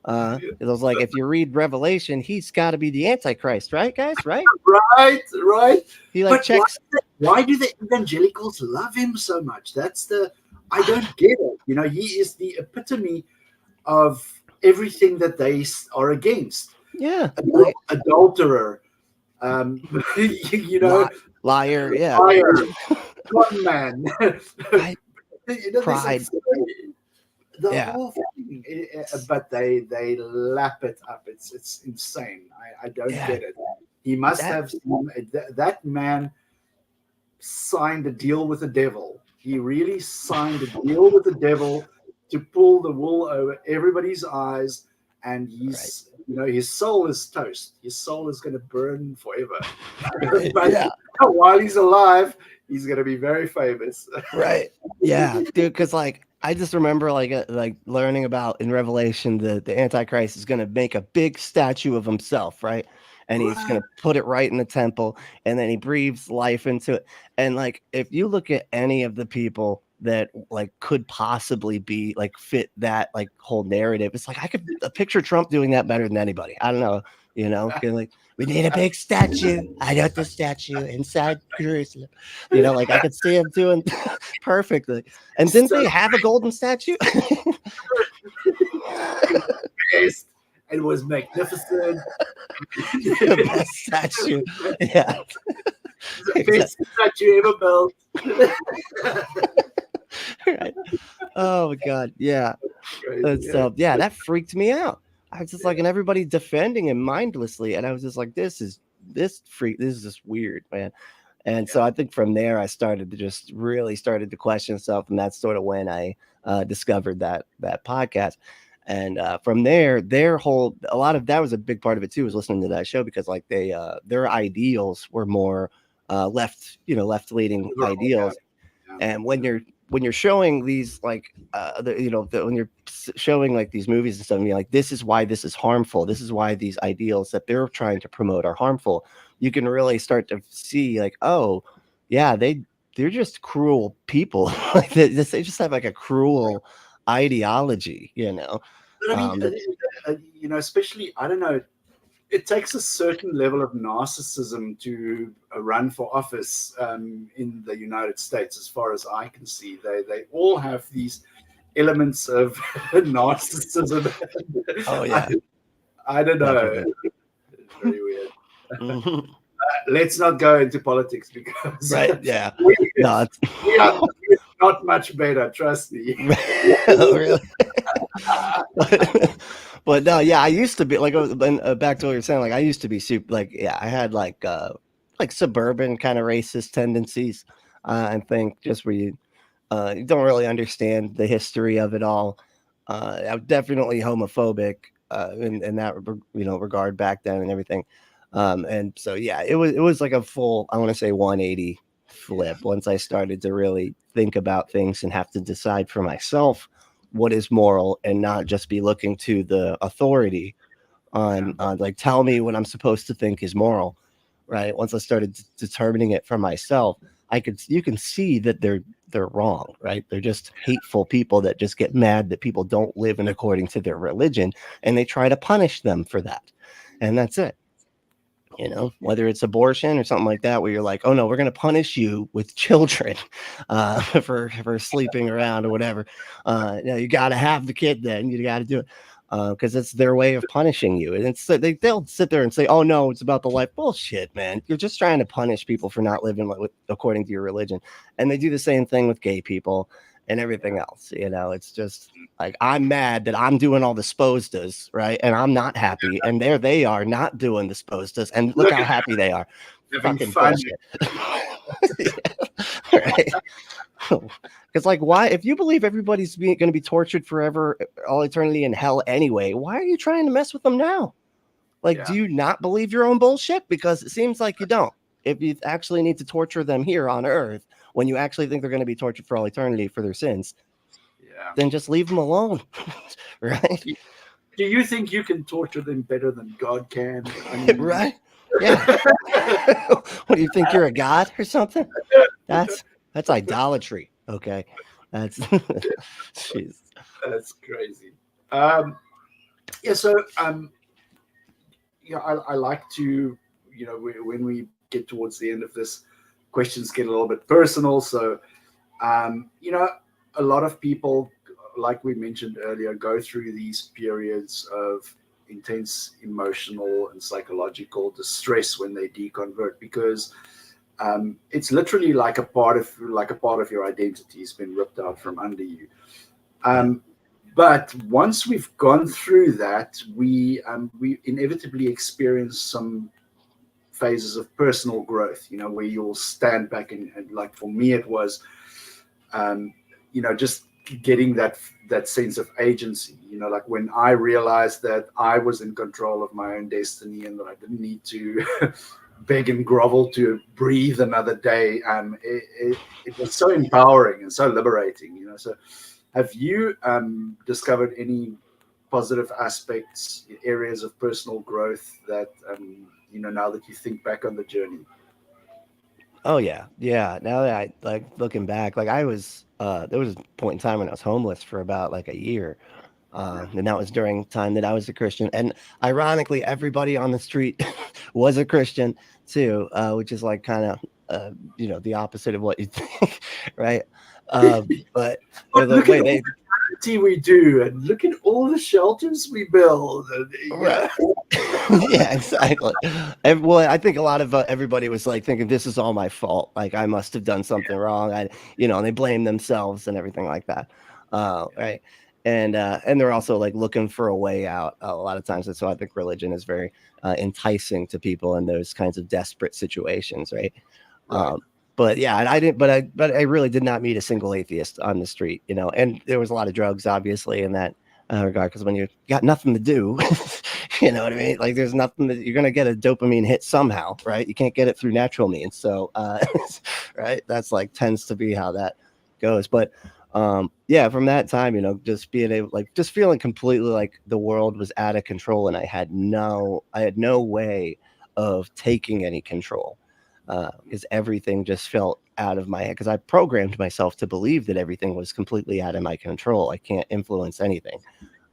Speaker 2: It was like, if you read Revelation, he's got to be the Antichrist, right, guys? Right?
Speaker 1: Right.
Speaker 2: He like
Speaker 1: But
Speaker 2: checks.
Speaker 1: why do the evangelicals love him so much? I don't get it. He is the epitome of everything that they are against.
Speaker 2: Yeah.
Speaker 1: Adulterer,
Speaker 2: liar, yeah.
Speaker 1: Liar, con man.
Speaker 2: Pride.
Speaker 1: The whole thing, but they lap it up. It's insane. I don't get it. He must have that man signed a deal with the devil. He really signed a deal with the devil to pull the wool over everybody's eyes, and his soul is toast. His soul is going to burn forever. But while he's alive, he's going to be very famous.
Speaker 2: Right. Yeah, dude, because like I just remember like learning about in Revelation the Antichrist is going to make a big statue of himself, right? And he's going to put it right in the temple, and then he breathes life into it. And like if you look at any of the people that like could possibly be like fit that like whole narrative, it's like I could picture Trump doing that better than anybody. I don't know, like we need a big statue. I got the statue inside Jerusalem. Like I could see him doing perfectly. And didn't they have a golden statue?
Speaker 1: Yes, it was magnificent.
Speaker 2: The best statue. Yeah.
Speaker 1: The best statue ever built.
Speaker 2: Right. Oh my God. Yeah. So that freaked me out. I was just like, and everybody defending him mindlessly, and I was just like, this is just weird, man. And so I think from there I started to question stuff, and that's sort of when I discovered that podcast. And from there, a lot of that was a big part of it too, was listening to that show, because like their ideals were more left leaning ideals. And when you're showing these like when you're showing like these movies and stuff, and you're like, this is why this is harmful, this is why these ideals that they're trying to promote are harmful, you can really start to see like, oh yeah, they're just cruel people. Like they just have like a cruel ideology.
Speaker 1: But I mean, especially, I don't know, it takes a certain level of narcissism to run for office in the United States, as far as I can see. They all have these elements of narcissism.
Speaker 2: Oh yeah.
Speaker 1: I don't know. It's very weird. Mm-hmm. Let's not go into politics, because we are not much better, trust me.
Speaker 2: Oh, really? But no, yeah, I used to be like, back to what you're saying, like I used to be super, like, I had like suburban kind of racist tendencies. I think just where you don't really understand the history of it all. I'm definitely homophobic in that regard back then and everything. And so it was like a full, I want to say 180 flip once I started to really think about things and have to decide for myself what is moral, and not just be looking to the authority on like, tell me what I'm supposed to think is moral, right? Once I started determining it for myself, you can see that they're wrong, right? They're just hateful people that just get mad that people don't live in according to their religion, and they try to punish them for that. And that's it. Whether it's abortion or something like that, where you're like, oh no, we're going to punish you with children for sleeping around or whatever. You got to have the kid, then you got to do it because it's their way of punishing you. And they'll sit there and say, oh no, it's about the life. Bullshit, man. You're just trying to punish people for not living according to your religion. And they do the same thing with gay people. and everything else. It's just like, I'm mad that I'm doing all the spostas, right? And I'm not happy. And there they are not doing the spostas. And look how happy they are.
Speaker 1: Having
Speaker 2: Fucking
Speaker 1: fun.
Speaker 2: bullshit. Right? Because like, why, if you believe everybody's going to be tortured forever, all eternity in hell anyway, why are you trying to mess with them now? Like, do you not believe your own bullshit? Because it seems like you don't. If you actually need to torture them here on earth, when you actually think they're going to be tortured for all eternity for their sins, then just leave them alone. Right?
Speaker 1: Do you think you can torture them better than God can?
Speaker 2: Right? Yeah. What do you think, you're a god or something? That's idolatry. Okay. That's jeez.
Speaker 1: That's crazy. So I like to, when we get towards the end of this, questions get a little bit personal. So a lot of people, like we mentioned earlier, go through these periods of intense emotional and psychological distress when they deconvert, because it's literally like a part of your identity has been ripped out from under you. But once we've gone through that, we inevitably experience some phases of personal growth, where you'll stand back and like, for me, it was, just getting that sense of agency, like when I realized that I was in control of my own destiny and that I didn't need to beg and grovel to breathe another day. It was so empowering and so liberating, So have you discovered any positive aspects, areas of personal growth that, now that you think back on the journey?
Speaker 2: Oh yeah. Now that I like looking back, like I was, there was a point in time when I was homeless for about like a year. And that was during time that I was a Christian. And ironically, everybody on the street was a Christian too, which is like kind of, the opposite of what you think, right? But the way they
Speaker 1: we do, and look at all the shelters we build. And,
Speaker 2: right. Yeah, exactly. Well, I think a lot of everybody was like thinking this is all my fault. Like I must have done something wrong. And they blame themselves and everything like that. Right. And they're also like looking for a way out a lot of times. And so I think religion is very enticing to people in those kinds of desperate situations. Right. But yeah, and I didn't, but I really did not meet a single atheist on the street, and there was a lot of drugs, obviously, in that regard, because when you got nothing to do, you know what I mean? Like there's nothing that you're going to get a dopamine hit somehow, right? You can't get it through natural means. So, right. That's like tends to be how that goes. But yeah, from that time, just being able, like, just feeling completely like the world was out of control and I had no way of taking any control. Because everything just felt out of my head. Because I programmed myself to believe that everything was completely out of my control. I can't influence anything,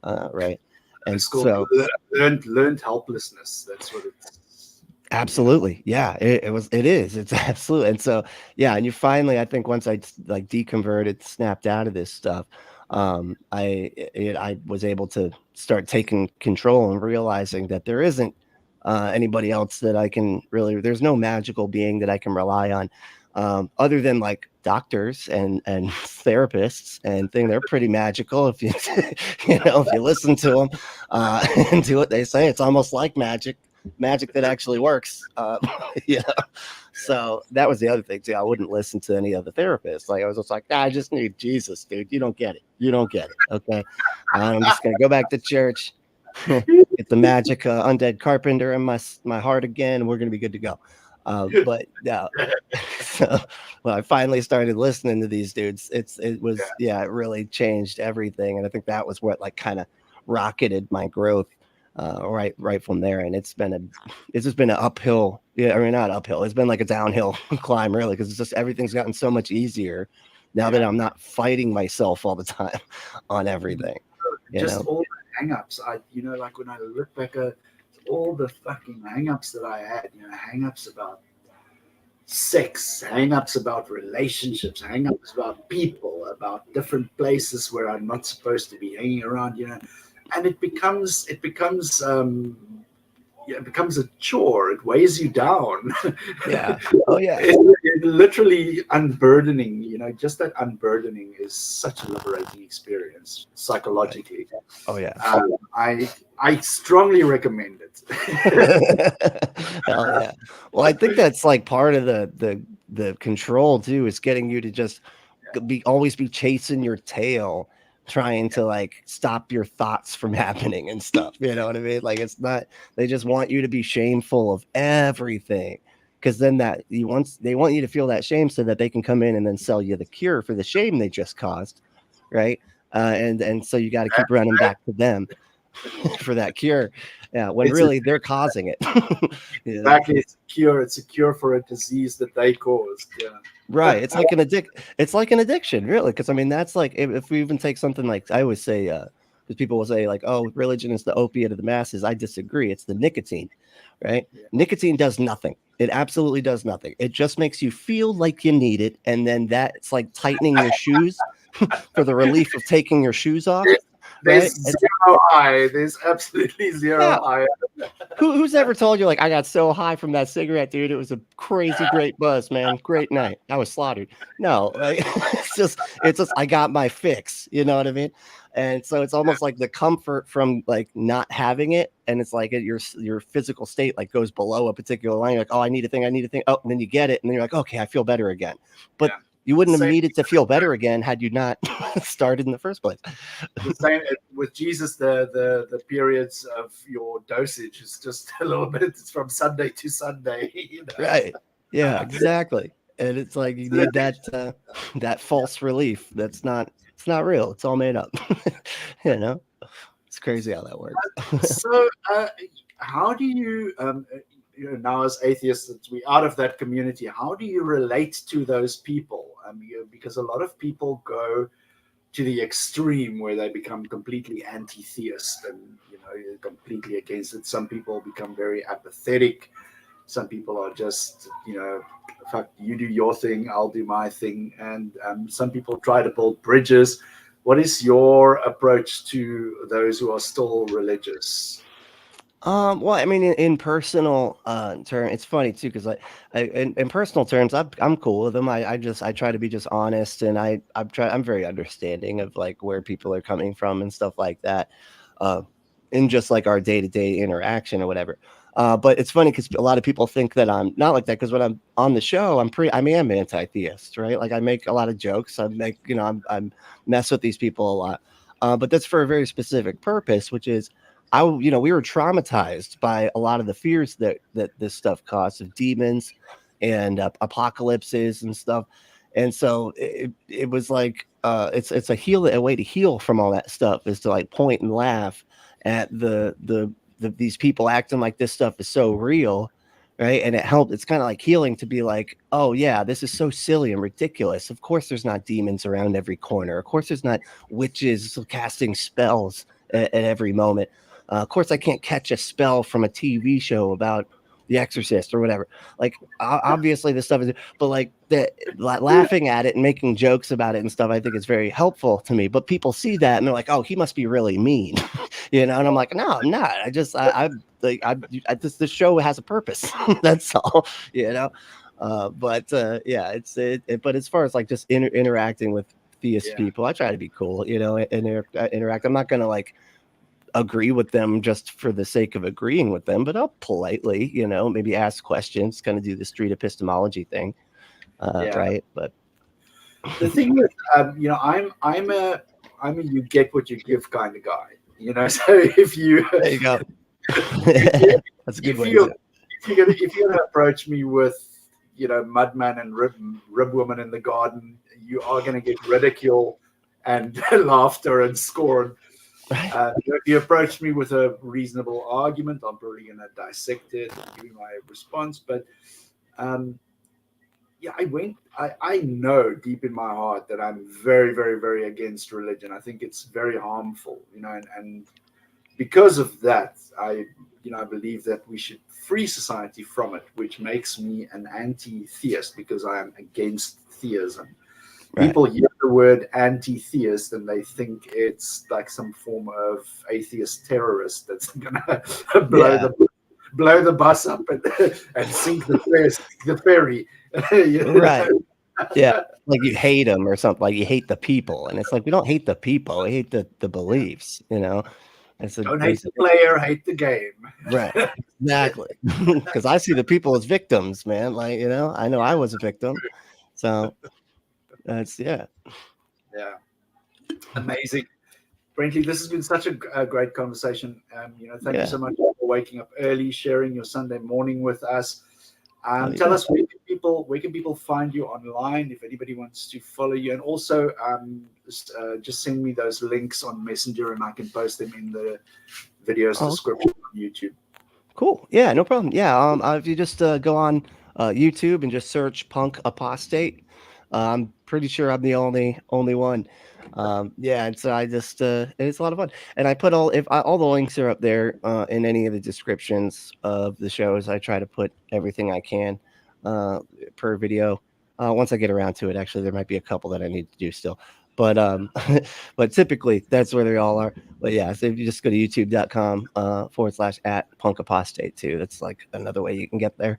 Speaker 2: right? And so
Speaker 1: learned helplessness. That's what it's.
Speaker 2: Absolutely, yeah. It was. It is. It's absolute. And so, yeah. And you finally, I think, once I like deconverted, snapped out of this stuff, I was able to start taking control and realizing that there isn't anybody else that I can really, there's no magical being that I can rely on, other than like doctors and therapists and thing. They're pretty magical if you if you listen to them and do what they say. It's almost like magic that actually works. So that was the other thing too. I wouldn't listen to any other therapists. Like I was just like, I just need Jesus, dude. You don't get it. Okay, I'm just gonna go back to church. Get the magic undead carpenter in my heart again. We're gonna be good to go. But yeah, so when I finally started listening to these dudes, it really changed everything, and I think that was what like kind of rocketed my growth right from there. And it's just been an uphill. Yeah, I mean not uphill. It's been like a downhill climb really, because it's just everything's gotten so much easier now that I'm not fighting myself all the time on everything.
Speaker 1: All hang-ups. Like when I look back at all the fucking hang-ups that I had, hang-ups about sex, hang-ups about relationships, hang-ups about people, about different places where I'm not supposed to be hanging around, and it becomes it becomes a chore. It weighs you down.
Speaker 2: Yeah. Oh yeah.
Speaker 1: It literally unburdening. Just that unburdening is such a liberating experience
Speaker 2: Right.
Speaker 1: psychologically.
Speaker 2: Oh yeah.
Speaker 1: I strongly recommend it.
Speaker 2: Hell yeah. Well, I think that's like part of the control too, is getting you to just always be chasing your tail, trying to like stop your thoughts from happening and stuff. You know what I mean? Like it's not, they just want you to be shameful of everything. Because then they want you to feel that shame so that they can come in and then sell you the cure for the shame they just caused, right? And so you got to keep running back to them for that cure. Yeah, when
Speaker 1: It's a,
Speaker 2: really they're causing it. You know?
Speaker 1: exactly, it's a cure. It's a cure for a disease that they caused. Yeah.
Speaker 2: Right. It's like an addiction, really. Because I mean, that's like if we even take something like I always say, because people will say like, oh, religion is the opiate of the masses. I disagree. It's the nicotine, right?
Speaker 1: Yeah.
Speaker 2: Nicotine does nothing. It absolutely does nothing. It just makes you feel like you need it, and then it's like tightening your shoes for the relief of taking your shoes off, right?
Speaker 1: There's zero high. There's absolutely zero
Speaker 2: Yeah.
Speaker 1: high.
Speaker 2: Who's ever told you like I got so high from that cigarette, dude? It was a crazy great buzz, man. Great night. I was slaughtered. No, like it's just I got my fix. You know what I mean? And so it's almost like the comfort from like not having it, and it's like your physical state like goes below a particular line. You're like, oh, I need a thing. Oh, and then you get it, and then you're like, okay, I feel better again. But
Speaker 1: Yeah.
Speaker 2: you wouldn't have
Speaker 1: Same.
Speaker 2: needed to feel better again had you not started in the first place.
Speaker 1: The same with Jesus. The periods of your dosage is just a little bit. It's from Sunday to Sunday.
Speaker 2: Right. Yeah, exactly. And it's like you need that false relief. It's not real. It's all made up. You know? It's crazy how that works.
Speaker 1: So, how do you, now as atheists, that we out of that community, how do you relate to those people? Because a lot of people go to the extreme where they become completely anti-theist and completely against it. Some people become very apathetic. Some people are just fuck, you do your thing, I'll do my thing. And some people try to build bridges. What is your approach to those who are still religious?
Speaker 2: Well, I mean, in personal terms, it's funny too because in personal terms, I'm cool with them. I try to be just honest, and I'm very understanding of like where people are coming from and stuff like that, uh, in just like our day to day interaction or whatever. But it's funny because a lot of people think that I'm not like that because when I'm on the show, I am anti-theist, right? Like I make a lot of jokes. I'm mess with these people a lot, but that's for a very specific purpose, which is we were traumatized by a lot of the fears that this stuff caused of demons and apocalypses and stuff. And so it was like it's a way to heal from all that stuff is to like point and laugh at these people acting like this stuff is so real, right? And it's kind of like healing to be like, oh yeah, this is so silly and ridiculous. Of course there's not demons around every corner. Of course there's not witches casting spells at every moment. Of course, I can't catch a spell from a TV show about The Exorcist or whatever. Like, obviously, this stuff is, but like laughing at it and making jokes about it and stuff, I think is very helpful to me. But people see that and they're like, "Oh, he must be really mean," And I'm like, "No, I'm not. This show has a purpose. That's all, But yeah, but as far as like just interacting with theist people, I try to be cool, and interact. I'm not gonna like agree with them just for the sake of agreeing with them, but I'll politely, maybe ask questions, kind of do the street epistemology thing, right? But
Speaker 1: the thing with I'm a you get what you give kind of guy, so if you
Speaker 2: there you go. That's a good way.
Speaker 1: If you're gonna approach me with Mudman and Rib Woman in the garden, you are gonna get ridicule and laughter and scorn.
Speaker 2: Right.
Speaker 1: If you approach me with a reasonable argument, I'm probably going to dissect it and give you my response. But I know deep in my heart that I'm very, very, very against religion. I think it's very harmful, and because of that, I believe that we should free society from it, which makes me an anti-theist because I am against theism.
Speaker 2: Right.
Speaker 1: People hear the word anti-theist and they think it's like some form of atheist terrorist that's gonna blow the bus up and sink the ferry. You know?
Speaker 2: Right. Yeah. Like you hate them or something. Like you hate the people. And it's like, we don't hate the people. We hate the beliefs, you know? It's a
Speaker 1: Don't hate the
Speaker 2: basic.
Speaker 1: player, hate the game.
Speaker 2: Right. Exactly. Because I see the people as victims, man. Like, you know I was a victim. So that's, yeah.
Speaker 1: Yeah. Amazing. Brentley, this has been such a great conversation. Thank you so much for waking up early, sharing your Sunday morning with us. Tell us where can people find you online if anybody wants to follow you, and also just send me those links on Messenger and I can post them in the video's description on YouTube.
Speaker 2: Cool. Yeah, no problem. Yeah, if you just go on YouTube and just search Punk Apostate, I'm pretty sure I'm the only one. Yeah, and so I just it's a lot of fun, and I put all the links are up there in any of the descriptions of the shows. I try to put everything I can per video. Once I get around to it, actually, there might be a couple that I need to do still, but but typically that's where they all are. But yeah, so if you just go to youtube.com / Punk Apostate too, that's like another way you can get there.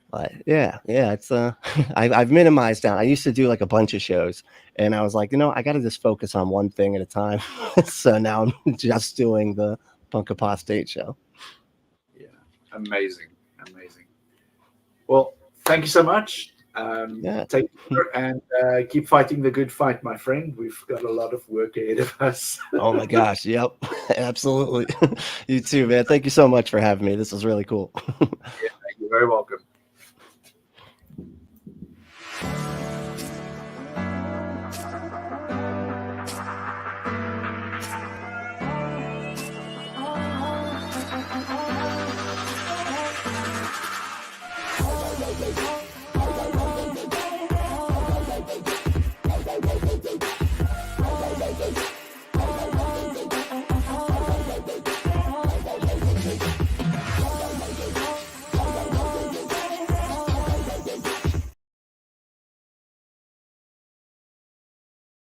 Speaker 2: But yeah, it's I've minimized down. I used to do like a bunch of shows, and I was like, I got to just focus on one thing at a time. So now I'm just doing the Punk Apostate show.
Speaker 1: Yeah, amazing. Well, thank you so much. Take care and keep fighting the good fight, my friend. We've got a lot of work ahead of us.
Speaker 2: Oh my gosh, yep, absolutely. You too, man. Thank you so much for having me. This was really cool.
Speaker 1: Yeah, you're very welcome.